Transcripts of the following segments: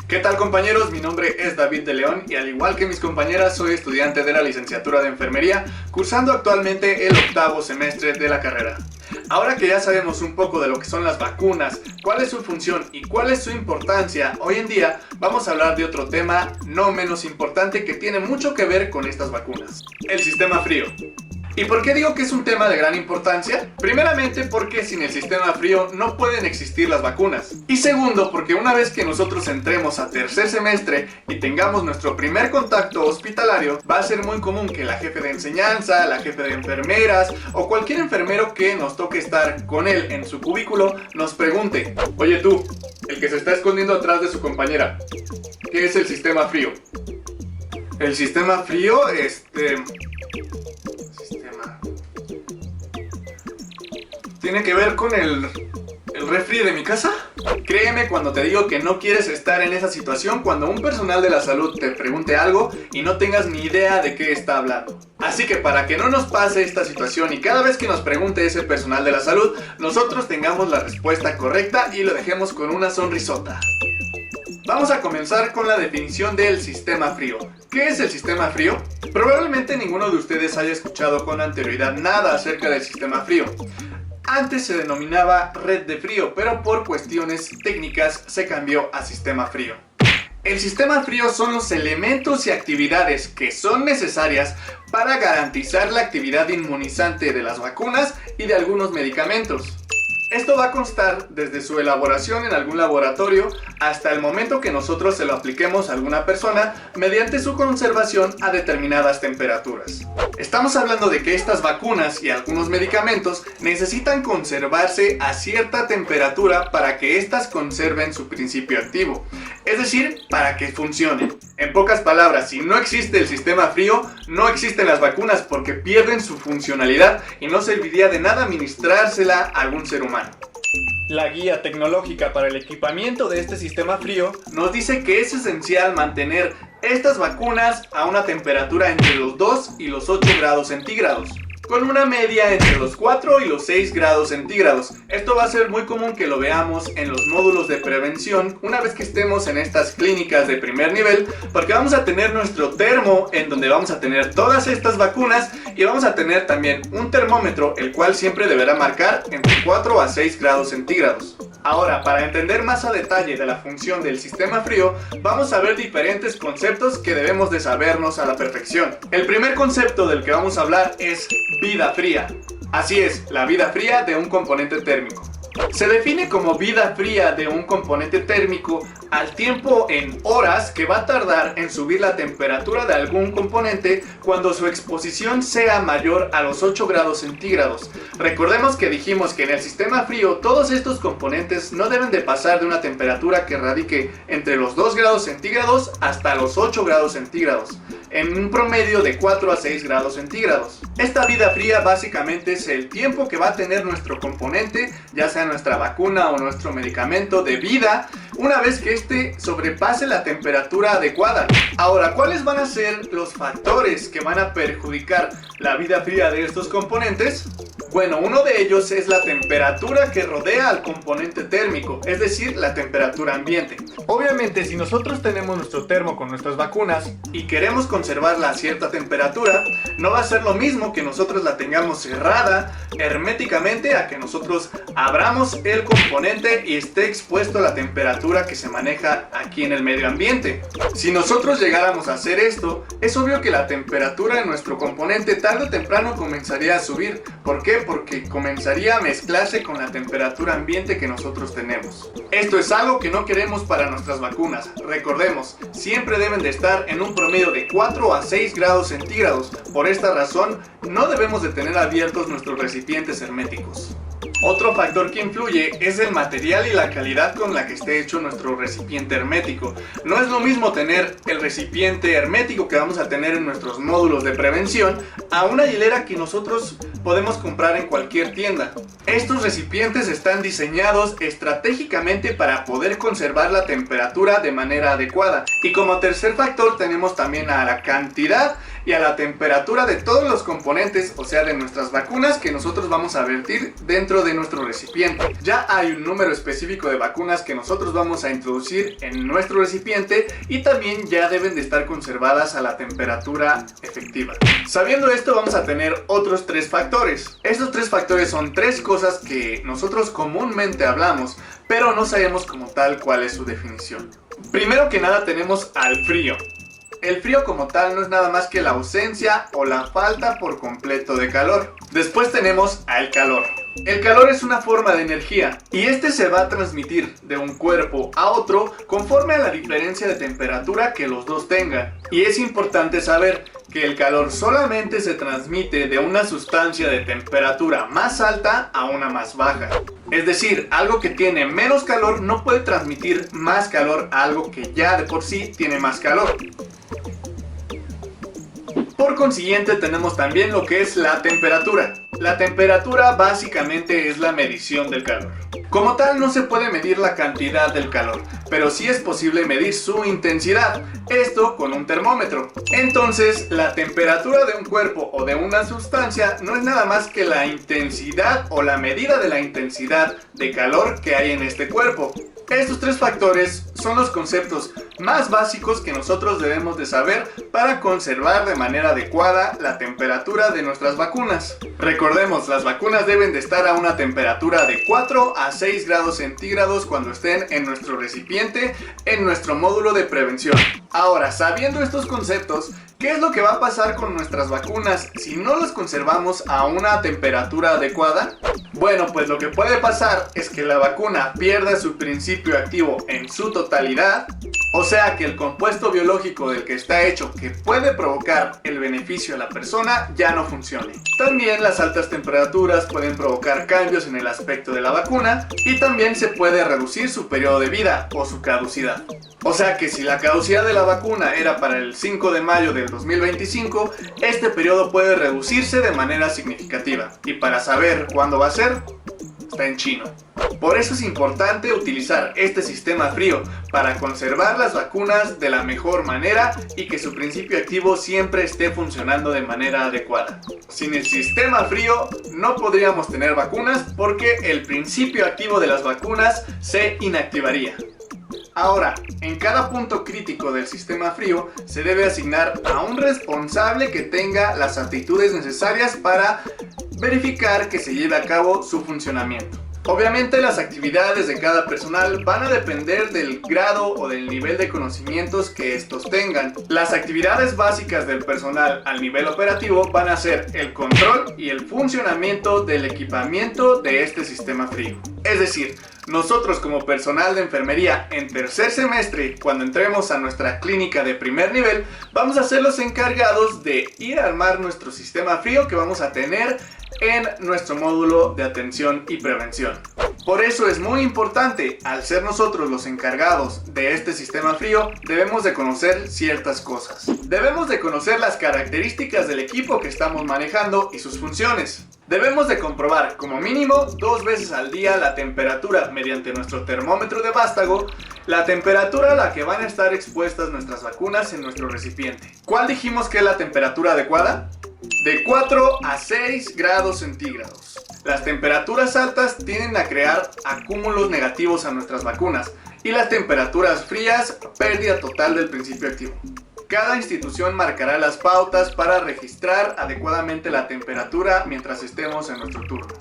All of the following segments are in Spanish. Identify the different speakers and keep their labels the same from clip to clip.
Speaker 1: ¿Qué tal, compañeros? Mi nombre es David de León y al igual que mis compañeras soy estudiante de la licenciatura de enfermería, cursando actualmente el 8º semestre de la carrera. Ahora que ya sabemos un poco de lo que son las vacunas, cuál es su función y cuál es su importancia, hoy en día vamos a hablar de otro tema no menos importante que tiene mucho que ver con estas vacunas: el sistema frío. ¿Y por qué digo que es un tema de gran importancia? Primeramente porque sin el sistema frío no pueden existir las vacunas. Y segundo porque una vez que nosotros entremos a tercer semestre y tengamos nuestro primer contacto hospitalario, va a ser muy común que la jefe de enseñanza, la jefe de enfermeras o cualquier enfermero que nos toque estar con él en su cubículo nos pregunte: oye tú, el que se está escondiendo atrás de su compañera, ¿qué es el sistema frío? El sistema frío, ¿tiene que ver con el refri de mi casa? Créeme cuando te digo que no quieres estar en esa situación cuando un personal de la salud te pregunte algo y no tengas ni idea de qué está hablando. Así que para que no nos pase esta situación y cada vez que nos pregunte ese personal de la salud, nosotros tengamos la respuesta correcta y lo dejemos con una sonrisota. Vamos a comenzar con la definición del sistema frío. ¿Qué es el sistema frío? Probablemente ninguno de ustedes haya escuchado con anterioridad nada acerca del sistema frío. Antes se denominaba red de frío, pero por cuestiones técnicas se cambió a sistema frío. El sistema frío son los elementos y actividades que son necesarias para garantizar la actividad inmunizante de las vacunas y de algunos medicamentos. Esto va a constar desde su elaboración en algún laboratorio hasta el momento que nosotros se lo apliquemos a alguna persona mediante su conservación a determinadas temperaturas. Estamos hablando de que estas vacunas y algunos medicamentos necesitan conservarse a cierta temperatura para que éstas conserven su principio activo, es decir, para que funcionen. En pocas palabras, si no existe el sistema frío, no existen las vacunas porque pierden su funcionalidad y no serviría de nada administrársela a algún ser humano. La guía tecnológica para el equipamiento de este sistema frío nos dice que es esencial mantener estas vacunas a una temperatura entre los 2 y los 8 grados centígrados, con una media entre los 4 y los 6 grados centígrados. Esto va a ser muy común que lo veamos en los módulos de prevención una vez que estemos en estas clínicas de primer nivel, porque vamos a tener nuestro termo en donde vamos a tener todas estas vacunas y vamos a tener también un termómetro, el cual siempre deberá marcar entre 4 a 6 grados centígrados. Ahora, para entender más a detalle de la función del sistema frío, vamos a ver diferentes conceptos que debemos de sabernos a la perfección. El primer concepto del que vamos a hablar es vida fría. Así es, la vida fría de un componente térmico. Se define como vida fría de un componente térmico al tiempo en horas que va a tardar en subir la temperatura de algún componente cuando su exposición sea mayor a los 8 grados centígrados. Recordemos que dijimos que en el sistema frío todos estos componentes no deben de pasar de una temperatura que radique entre los 2 grados centígrados hasta los 8 grados centígrados, en un promedio de 4 a 6 grados centígrados. Esta vida fría básicamente es el tiempo que va a tener nuestro componente, ya sea nuestra vacuna o nuestro medicamento de vida, una vez que este sobrepase la temperatura adecuada. Ahora, ¿cuáles van a ser los factores que van a perjudicar la vida fría de estos componentes? Bueno, uno de ellos es la temperatura que rodea al componente térmico, es decir, la temperatura ambiente. Obviamente, si nosotros tenemos nuestro termo con nuestras vacunas y queremos conservarla a cierta temperatura, no va a ser lo mismo que nosotros la tengamos cerrada herméticamente a que nosotros abramos el componente y esté expuesto a la temperatura que se maneja aquí en el medio ambiente. Si nosotros llegáramos a hacer esto, es obvio que la temperatura de nuestro componente tarde o temprano comenzaría a subir. ¿Por qué? Porque comenzaría a mezclarse con la temperatura ambiente que nosotros tenemos. Esto es algo que no queremos para nuestras vacunas. Recordemos, siempre deben de estar en un promedio de 4 a 6 grados centígrados. Por esta razón, no debemos de tener abiertos nuestros recipientes herméticos. Otro factor que influye es el material y la calidad con la que esté hecho nuestro recipiente hermético. No es lo mismo tener el recipiente hermético que vamos a tener en nuestros módulos de prevención a una hielera que nosotros podemos comprar en cualquier tienda. Estos recipientes están diseñados estratégicamente para poder conservar la temperatura de manera adecuada. Y como tercer factor tenemos también a la cantidad y a la temperatura de todos los componentes, o sea de nuestras vacunas que nosotros vamos a vertir dentro de de nuestro recipiente. Ya hay un número específico de vacunas que nosotros vamos a introducir en nuestro recipiente y también ya deben de estar conservadas a la temperatura efectiva. Sabiendo esto, vamos a tener otros 3 factores. Estos 3 factores son 3 cosas que nosotros comúnmente hablamos, pero no sabemos como tal cuál es su definición. Primero que nada tenemos al frío. El frío como tal no es nada más que la ausencia o la falta por completo de calor. Después tenemos al calor. El calor es una forma de energía y este se va a transmitir de un cuerpo a otro conforme a la diferencia de temperatura que los dos tengan. Y es importante saber que el calor solamente se transmite de una sustancia de temperatura más alta a una más baja. Es decir, algo que tiene menos calor no puede transmitir más calor a algo que ya de por sí tiene más calor. Por consiguiente, tenemos también lo que es la temperatura. La temperatura básicamente es la medición del calor. Como tal, no se puede medir la cantidad del calor, pero sí es posible medir su intensidad, esto con un termómetro. Entonces, la temperatura de un cuerpo o de una sustancia no es nada más que la intensidad o la medida de la intensidad de calor que hay en este cuerpo. Estos 3 factores son los conceptos más básicos que nosotros debemos de saber para conservar de manera adecuada la temperatura de nuestras vacunas. Recordemos, las vacunas deben de estar a una temperatura de 4 a 6 grados centígrados cuando estén en nuestro recipiente, en nuestro módulo de prevención. Ahora, sabiendo estos conceptos, ¿qué es lo que va a pasar con nuestras vacunas si no las conservamos a una temperatura adecuada? Bueno, pues lo que puede pasar es que la vacuna pierda su principio activo en su totalidad, o sea que el compuesto biológico del que está hecho que puede provocar el beneficio a la persona ya no funcione. También las altas temperaturas pueden provocar cambios en el aspecto de la vacuna y también se puede reducir su periodo de vida o su caducidad. O sea que si la caducidad de la vacuna era para el 5 de mayo del 2025, este periodo puede reducirse de manera significativa. Y para saber cuándo va a ser, está en chino. Por eso es importante utilizar este sistema frío para conservar las vacunas de la mejor manera y que su principio activo siempre esté funcionando de manera adecuada. Sin el sistema frío no podríamos tener vacunas porque el principio activo de las vacunas se inactivaría. Ahora, en cada punto crítico del sistema frío se debe asignar a un responsable que tenga las aptitudes necesarias para verificar que se lleve a cabo su funcionamiento. Obviamente las actividades de cada personal van a depender del grado o del nivel de conocimientos que estos tengan. Las actividades básicas del personal al nivel operativo van a ser el control y el funcionamiento del equipamiento de este sistema frío. Es decir, nosotros como personal de enfermería en tercer semestre, cuando entremos a nuestra clínica de primer nivel, vamos a ser los encargados de ir a armar nuestro sistema frío que vamos a tener en nuestro módulo de atención y prevención. Por eso es muy importante, al ser nosotros los encargados de este sistema frío, debemos de conocer ciertas cosas. Debemos de conocer las características del equipo que estamos manejando y sus funciones. Debemos de comprobar como mínimo 2 veces al día la temperatura mediante nuestro termómetro de vástago, la temperatura a la que van a estar expuestas nuestras vacunas en nuestro recipiente. ¿Cuál dijimos que es la temperatura adecuada? De 4 a 6 grados centígrados. Las temperaturas altas tienden a crear acúmulos negativos a nuestras vacunas y las temperaturas frías, pérdida total del principio activo. Cada institución marcará las pautas para registrar adecuadamente la temperatura mientras estemos en nuestro turno.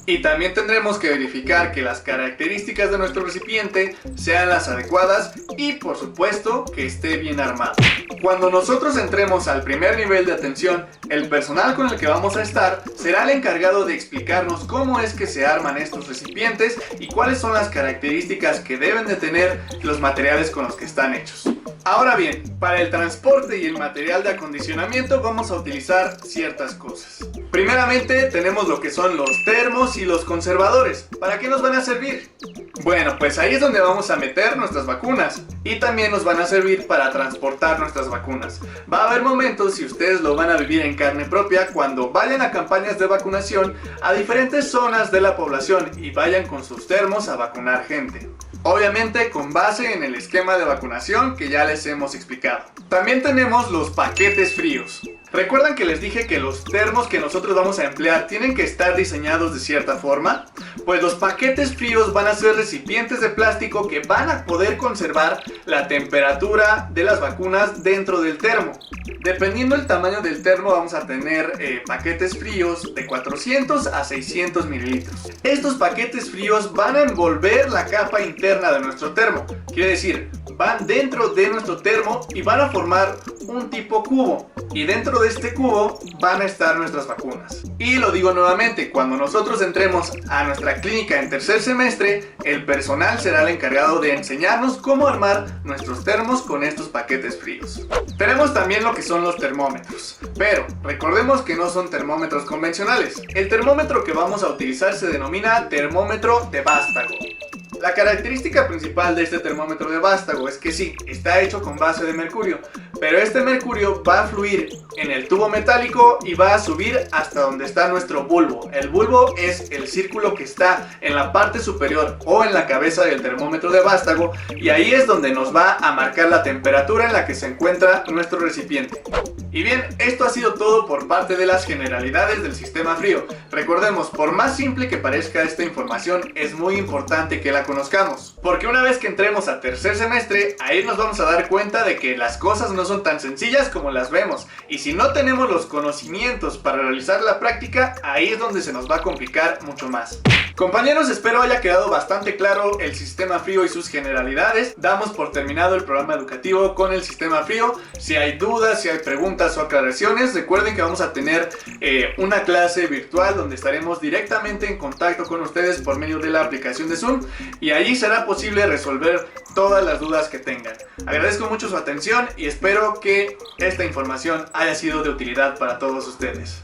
Speaker 1: Y también tendremos que verificar que las características de nuestro recipiente sean las adecuadas y, por supuesto, que esté bien armado. Cuando nosotros entremos al primer nivel de atención, el personal con el que vamos a estar será el encargado de explicarnos cómo es que se arman estos recipientes y cuáles son las características que deben de tener los materiales con los que están hechos. Ahora bien, para el transporte y el material de acondicionamiento vamos a utilizar ciertas cosas. Primeramente tenemos lo que son los termos y los conservadores. ¿Para qué nos van a servir? Bueno, pues ahí es donde vamos a meter nuestras vacunas y también nos van a servir para transportar nuestras vacunas. Va a haber momentos, y ustedes lo van a vivir en carne propia, cuando vayan a campañas de vacunación a diferentes zonas de la población y vayan con sus termos a vacunar gente. Obviamente con base en el esquema de vacunación que ya les hemos explicado. También tenemos los paquetes fríos. ¿Recuerdan que les dije que los termos que nosotros vamos a emplear tienen que estar diseñados de cierta forma? Pues los paquetes fríos van a ser recipientes de plástico que van a poder conservar la temperatura de las vacunas dentro del termo. Dependiendo del tamaño del termo vamos a tener paquetes fríos de 400 a 600 mililitros. Estos paquetes fríos van a envolver la capa interna de nuestro termo. Quiere decir, van dentro de nuestro termo y van a formar un tipo cubo. Y dentro de este cubo van a estar nuestras vacunas. Y lo digo nuevamente, cuando nosotros entremos a nuestra clínica en tercer semestre, el personal será el encargado de enseñarnos cómo armar nuestros termos con estos paquetes fríos. Tenemos también lo que son los termómetros, pero recordemos que no son termómetros convencionales. El termómetro que vamos a utilizar se denomina termómetro de vástago. La característica principal de este termómetro de vástago es que sí, está hecho con base de mercurio, pero este mercurio va a fluir en el tubo metálico y va a subir hasta donde está nuestro bulbo. El bulbo es el círculo que está en la parte superior o en la cabeza del termómetro de vástago, y ahí es donde nos va a marcar la temperatura en la que se encuentra nuestro recipiente. Y bien, esto ha sido todo por parte de las generalidades del sistema frío. Recordemos, por más simple que parezca esta información, es muy importante que la conozcamos, porque una vez que entremos a tercer semestre, ahí nos vamos a dar cuenta de que las cosas no son tan sencillas como las vemos, y si no tenemos los conocimientos para realizar la práctica, ahí es donde se nos va a complicar mucho más. Compañeros, espero haya quedado bastante claro el sistema frío y sus generalidades. Damos por terminado el programa educativo con el sistema frío. Si hay dudas, si hay preguntas o aclaraciones, recuerden que vamos a tener una clase virtual donde estaremos directamente en contacto con ustedes por medio de la aplicación de Zoom, y allí será posible resolver todas las dudas que tengan. Agradezco mucho su atención y espero que esta información haya sido de utilidad para todos ustedes.